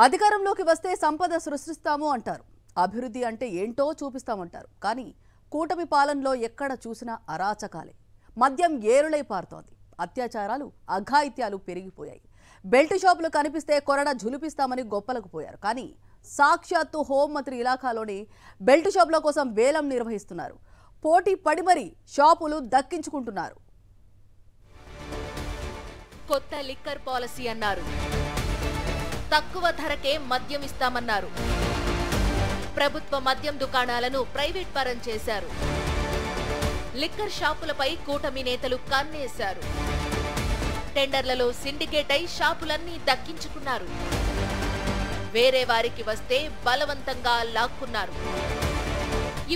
అధికారంలోకి వస్తే సంపద సృష్టిస్తాము అంటారు. అభివృద్ధి అంటే ఏంటో చూపిస్తామంటారు. కానీ కూటమి పాలనలో ఎక్కడ చూసినా అరాచకాలే. మద్యం ఏరులై పారుతోంది. అత్యాచారాలు, అఘాయిత్యాలు పెరిగిపోయాయి. బెల్ట్ షాపులు కనిపిస్తే కొరడ ఝులిపిస్తామని గొప్పలకు పోయారు. కానీ సాక్షాత్తు హోంమంత్రి ఇలాఖాలోని బెల్ట్ షాపుల కోసం వేలం నిర్వహిస్తున్నారు. పోటీ పడి మరీ షాపులు దక్కించుకుంటున్నారు. కొత్త లిక్కర్ పాలసీ అన్నారు. తక్కువ ధరకే మద్యం ఇస్తామన్నారు. ప్రభుత్వ మద్యం దుకాణాలను ప్రైవేట్ పరం చేశారు. లిక్కర్ షాపులపై కూటమి నేతలు కన్నేశారు. టెండర్లలో సిండికేట్ అయి షాపులన్నీ దక్కించుకున్నారు. వేరే వారికి వస్తే బలవంతంగా లాక్కున్నారు.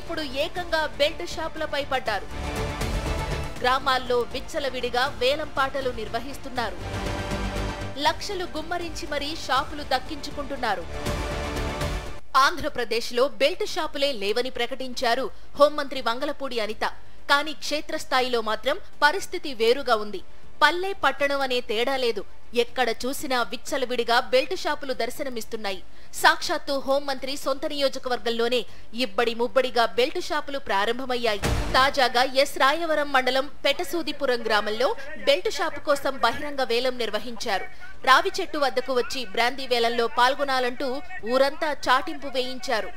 ఇప్పుడు ఏకంగా బెల్ట్ షాపులపై పడ్డారు. గ్రామాల్లో విచ్చలవిడిగా వేలం పాటలు నిర్వహిస్తున్నారు. లక్షలు గుమ్మరించి మరీ షాపులు దక్కించుకుంటున్నారు. ఆంధ్రప్రదేశ్లో బెల్ట్ షాపులే లేవని ప్రకటించారు హోంమంత్రి వంగలపూడి అనిత. కానీ క్షేత్రస్థాయిలో మాత్రం పరిస్థితి వేరుగా ఉంది. పల్లె పట్టణం అనే తేడా లేదు. ఎక్కడ చూసినా విచ్చలవిడిగా బెల్ట్ షాపులు దర్శనమిస్తున్నాయి. సాక్షాత్తు హోంమంత్రి సొంత నియోజకవర్గంలోనే ఇబ్బడి ముబ్బడిగా బెల్ట్ షాపులు ప్రారంభమయ్యాయి. తాజాగా ఎస్ రాయవరం మండలం పెటసూదిపురం గ్రామంలో బెల్ట్ షాపు కోసం బహిరంగ వేలం నిర్వహించారు. రావి చెట్టు వద్దకు వచ్చి బ్రాందీ వేలంలో పాల్గొనాలంటూ ఊరంతా చాటింపు వేయించారు.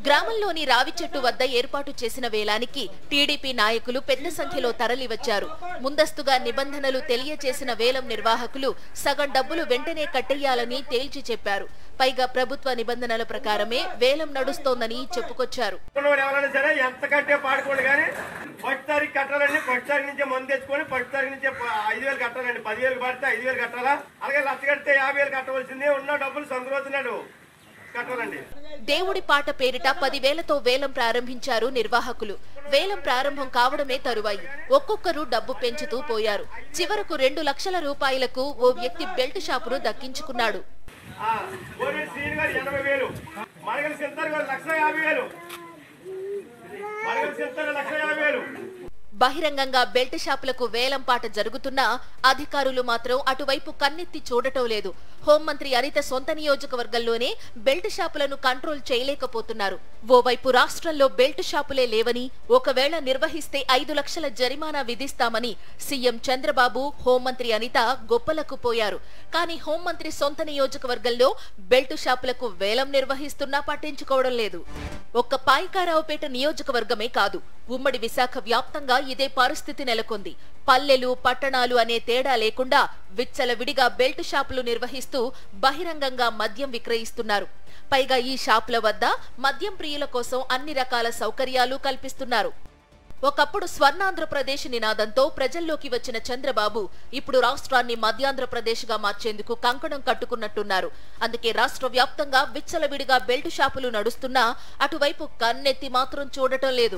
గ్రామంలోని రావి చెట్టు వద్ద ఏర్పాటు చేసిన వేలానికి టీడీపీ నాయకులు పెద్ద సంఖ్యలో తరలివచ్చారు. ముందస్తుగా నిబంధనలు తెలియచేసిన వేలం నిర్వాహకులు సగం డబ్బులు వెంటనే కట్టేయాలని తేల్చి చెప్పారు. పైగా ప్రభుత్వ నిబంధనల ప్రకారమే వేలం నడుస్తోందని చెప్పుకొచ్చారు. దేవుడి పాట పేరిట 10,000తో వేలం ప్రారంభించారు నిర్వాహకులు. వేలం ప్రారంభం కావడమే తరువాయి ఒక్కొక్కరు డబ్బు పెంచుతూ పోయారు. చివరకు 2 లక్షల రూపాయలకు ఓ వ్యక్తి బెల్ట్ షాపును దక్కించుకున్నాడు. బహిరంగంగా బెల్ట్ షాపులకు వేలం పాట జరుగుతున్నా అధికారులు మాత్రం అటువైపు కన్నెత్తి చూడటం లేదు. హోంమంత్రి అనిత సొంత నియోజకవర్గంలోనే బెల్ట్ షాపులను కంట్రోల్ చేయలేకపోతున్నారు. ఓవైపు రాష్ట్రంలో బెల్ట్ షాపులే లేవని, ఒకవేళ నిర్వహిస్తే 5 లక్షల జరిమానా విధిస్తామని సీఎం చంద్రబాబు, హోంమంత్రి అనిత గొప్పలకు పోయారు. కానీ హోంమంత్రి సొంత నియోజకవర్గంలో బెల్ట్ షాపులకు వేలం నిర్వహిస్తున్నా పట్టించుకోవడం లేదు. ఒక్క పాయకారావుపేట నియోజకవర్గమే కాదు, ఉమ్మడి విశాఖ వ్యాప్తంగా ఇదే పరిస్థితి నెలకొంది. పల్లెలు, పట్టణాలు అనే తేడా లేకుండా విచ్చలవిడిగా బెల్ట్ షాపులు నిర్వహిస్తూ బహిరంగంగా మద్యం విక్రయిస్తున్నారు. పైగా ఈ షాపుల వద్ద మద్యం ప్రియుల కోసం అన్ని రకాల సౌకర్యాలు కల్పిస్తున్నారు. ఒకప్పుడు స్వర్ణాంధ్రప్రదేశ్ నినాదంతో ప్రజల్లోకి వచ్చిన చంద్రబాబు ఇప్పుడు రాష్ట్రాన్ని మధ్యాంధ్రప్రదేశ్గా మార్చేందుకు కంకణం కట్టుకున్నట్టున్నారు. అందుకే రాష్ట్ర వ్యాప్తంగా విచ్చలవిడిగా బెల్ట్ షాపులు నడుస్తున్నా అటువైపు కన్నెత్తి మాత్రం చూడటం లేదు.